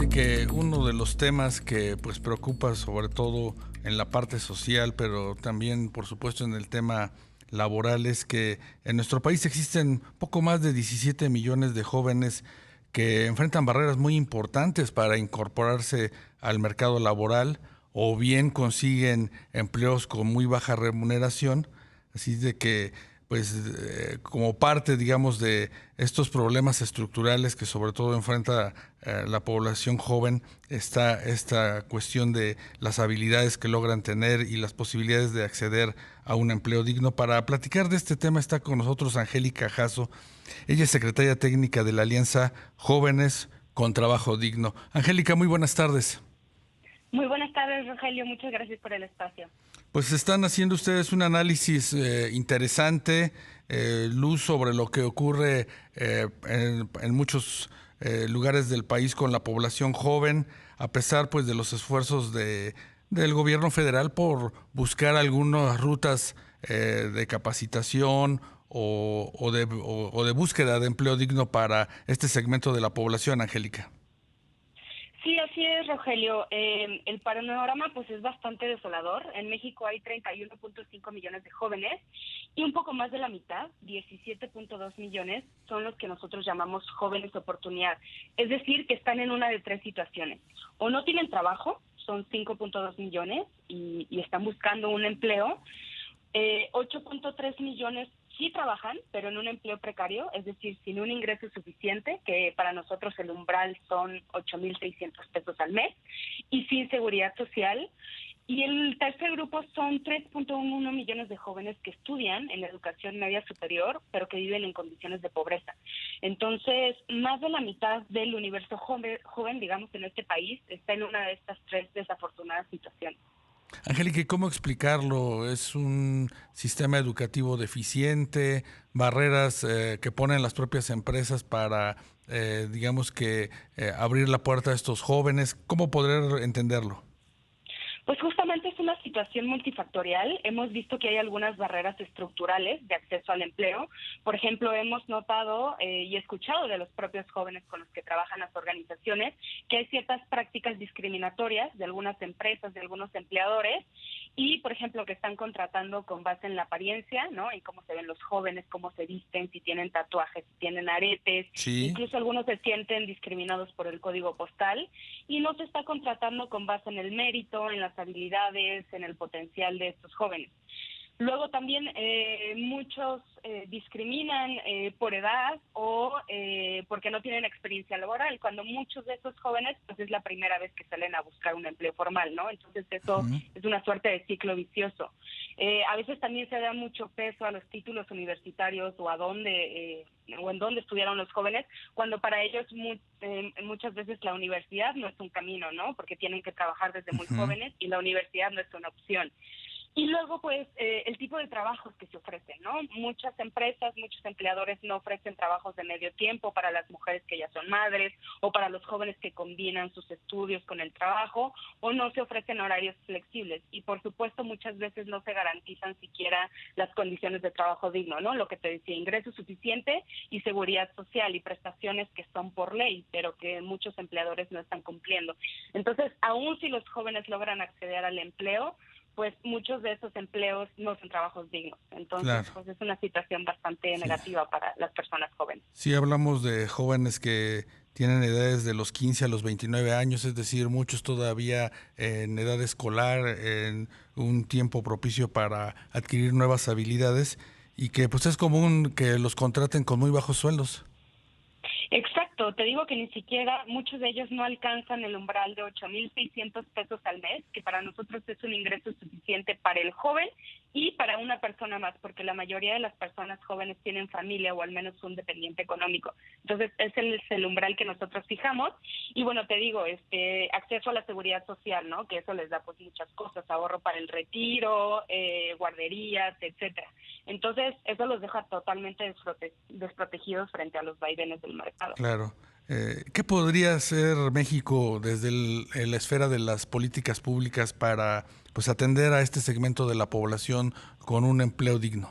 Fíjese que uno de los temas que pues preocupa sobre todo en la parte social, pero también por supuesto en el tema laboral, es que en nuestro país existen poco más de 17 millones de jóvenes que enfrentan barreras muy importantes para incorporarse al mercado laboral o bien consiguen empleos con muy baja remuneración. Así de que, pues, como parte, digamos, de estos problemas estructurales que sobre todo enfrenta la población joven, está esta cuestión de las habilidades que logran tener y las posibilidades de acceder a un empleo digno. Para platicar de este tema está con nosotros Angélica Jasso. Ella es secretaria técnica de la Alianza Jóvenes con Trabajo Digno. Angélica, muy buenas tardes. Muy buenas tardes, Rogelio. Muchas gracias por el espacio. Pues están haciendo ustedes un análisis interesante, luz sobre lo que ocurre en muchos lugares del país con la población joven, a pesar pues de los esfuerzos del gobierno federal por buscar algunas rutas de capacitación o de búsqueda de empleo digno para este segmento de la población, Angélica. Sí, así es, Rogelio. El panorama pues es bastante desolador. En México hay 31.5 millones de jóvenes y un poco más de la mitad, 17.2 millones, son los que nosotros llamamos jóvenes de oportunidad. Es decir, que están en una de tres situaciones. O no tienen trabajo, son 5.2 millones y están buscando un empleo. 8.3 millones sí trabajan, pero en un empleo precario, es decir, sin un ingreso suficiente, que para nosotros el umbral son 8,600 pesos al mes, y sin seguridad social. Y el tercer grupo son 3.1 millones de jóvenes que estudian en la educación media superior, pero que viven en condiciones de pobreza. Entonces, más de la mitad del universo joven, digamos, en este país, está en una de estas tres desafortunadas situaciones. Angélica, ¿y cómo explicarlo? ¿Es un sistema educativo deficiente, barreras que ponen las propias empresas para, digamos que, abrir la puerta a estos jóvenes? ¿Cómo poder entenderlo? Pues justamente es una situación multifactorial. Hemos visto que hay algunas barreras estructurales de acceso al empleo. Por ejemplo, hemos notado y escuchado de los propios jóvenes con los que trabajan las organizaciones que hay ciertas prácticas discriminatorias de algunas empresas, de algunos empleadores, y, por ejemplo, que están contratando con base en la apariencia, ¿no? En cómo se ven los jóvenes, cómo se visten, si tienen tatuajes, si tienen aretes. Sí. Incluso algunos se sienten discriminados por el código postal, y no se está contratando con base en el mérito, en las habilidades, en el potencial de estos jóvenes. Luego también muchos discriminan por edad o porque no tienen experiencia laboral, cuando muchos de esos jóvenes pues es la primera vez que salen a buscar un empleo formal, ¿no? Entonces eso es una suerte de ciclo vicioso. A veces también se da mucho peso a los títulos universitarios o a dónde o en dónde estudiaron los jóvenes, cuando para ellos muchas veces la universidad no es un camino, ¿no? Porque tienen que trabajar desde muy jóvenes y la universidad no es una opción. Y luego, pues, el tipo de trabajos que se ofrecen, ¿no? Muchas empresas, muchos empleadores no ofrecen trabajos de medio tiempo para las mujeres que ya son madres o para los jóvenes que combinan sus estudios con el trabajo, o no se ofrecen horarios flexibles. Y, por supuesto, muchas veces no se garantizan siquiera las condiciones de trabajo digno, ¿no? Lo que te decía, ingreso suficiente y seguridad social y prestaciones que son por ley, pero que muchos empleadores no están cumpliendo. Entonces, aun si los jóvenes logran acceder al empleo, pues muchos de esos empleos no son trabajos dignos. Entonces, Claro. pues es una situación bastante negativa para las personas jóvenes. Sí, hablamos de jóvenes que tienen edades de los 15 a los 29 años, es decir, muchos todavía en edad escolar, en un tiempo propicio para adquirir nuevas habilidades y que pues es común que los contraten con muy bajos sueldos. Exacto, te digo que ni siquiera muchos de ellos no alcanzan el umbral de 8,600 pesos al mes, que para nosotros es un ingreso suficiente para el joven y para una persona más, porque la mayoría de las personas jóvenes tienen familia o al menos un dependiente económico. Entonces, ese es el umbral que nosotros fijamos. Y bueno, te digo, acceso a la seguridad social, ¿no? Que eso les da pues muchas cosas, ahorro para el retiro, guarderías, etcétera. Entonces, eso los deja totalmente desprotegidos frente a los vaivenes del mercado. Claro. ¿Qué podría hacer México desde la esfera de las políticas públicas para pues atender a este segmento de la población con un empleo digno?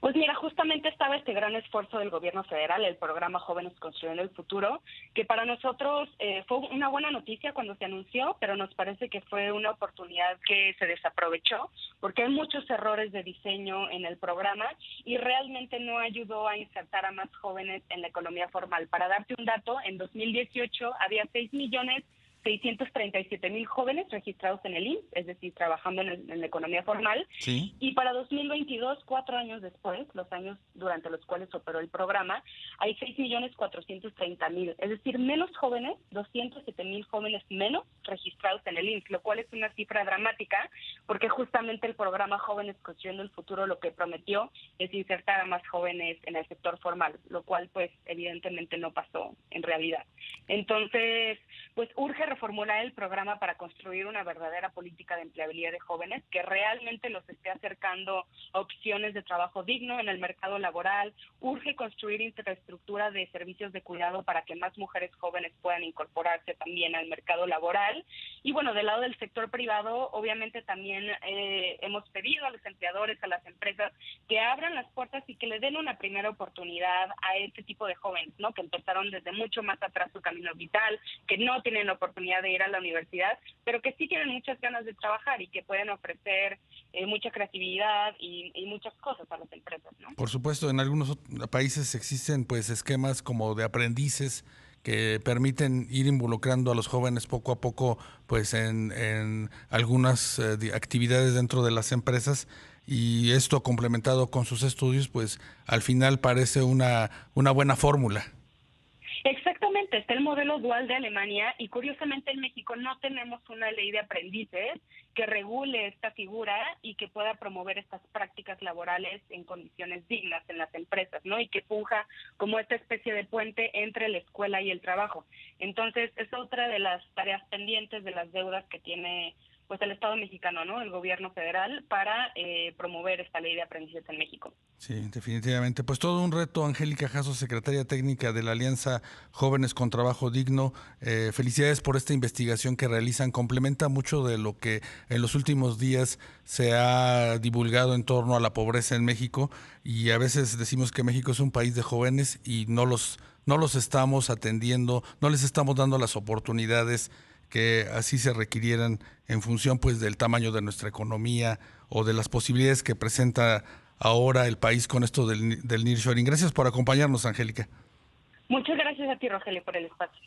Pues mira, justamente estaba este gran esfuerzo del gobierno federal, el programa Jóvenes Construyendo el Futuro, que para nosotros fue una buena noticia cuando se anunció, pero nos parece que fue una oportunidad que se desaprovechó, porque hay muchos errores de diseño en el programa y realmente no ayudó a insertar a más jóvenes en la economía formal. Para darte un dato, en 2018 había 6.637.000 jóvenes registrados en el IMSS, es decir, trabajando en la economía formal. Sí. Y para 2022, 4 años después, los años durante los cuales operó el programa, hay 6.430.000, es decir, menos jóvenes, 207.000 jóvenes menos registrados en el IMSS, lo cual es una cifra dramática, porque justamente el programa Jóvenes Construyendo el Futuro lo que prometió es insertar a más jóvenes en el sector formal, lo cual pues evidentemente no pasó en realidad. Entonces, pues urge reformular el programa para construir una verdadera política de empleabilidad de jóvenes que realmente los esté acercando a opciones de trabajo digno en el mercado laboral. Urge construir infraestructura de servicios de cuidado para que más mujeres jóvenes puedan incorporarse también al mercado laboral. Y bueno, del lado del sector privado, obviamente también hemos pedido a los empleadores, a las empresas, que abran las puertas y que le den una primera oportunidad a este tipo de jóvenes, ¿no? Que empezaron desde mucho más atrás su camino vital, que no tienen la oportunidad de ir a la universidad, pero que sí tienen muchas ganas de trabajar y que pueden ofrecer mucha creatividad y muchas cosas a las empresas, ¿no? Por supuesto, en algunos países existen pues esquemas como de aprendices que permiten ir involucrando a los jóvenes poco a poco pues en algunas actividades dentro de las empresas, y esto complementado con sus estudios pues al final parece una buena fórmula. Exactamente, está el modelo dual de Alemania y curiosamente en México no tenemos una ley de aprendices que regule esta figura y que pueda promover estas prácticas laborales en condiciones dignas en las empresas, ¿no? Y que funja como esta especie de puente entre la escuela y el trabajo. Entonces, es otra de las tareas pendientes, de las deudas que tiene pues el Estado mexicano, ¿no? El gobierno federal para promover esta ley de aprendices en México. Sí, definitivamente. Pues todo un reto. Angélica Jasso, secretaria técnica de la Alianza Jóvenes con Trabajo Digno. Felicidades por esta investigación que realizan. Complementa mucho de lo que en los últimos días se ha divulgado en torno a la pobreza en México, y a veces decimos que México es un país de jóvenes y no los estamos atendiendo, no les estamos dando las oportunidades que así se requirieran en función pues del tamaño de nuestra economía o de las posibilidades que presenta ahora el país con esto del nearshoring. Gracias por acompañarnos, Angélica. Muchas gracias a ti, Rogelio, por el espacio.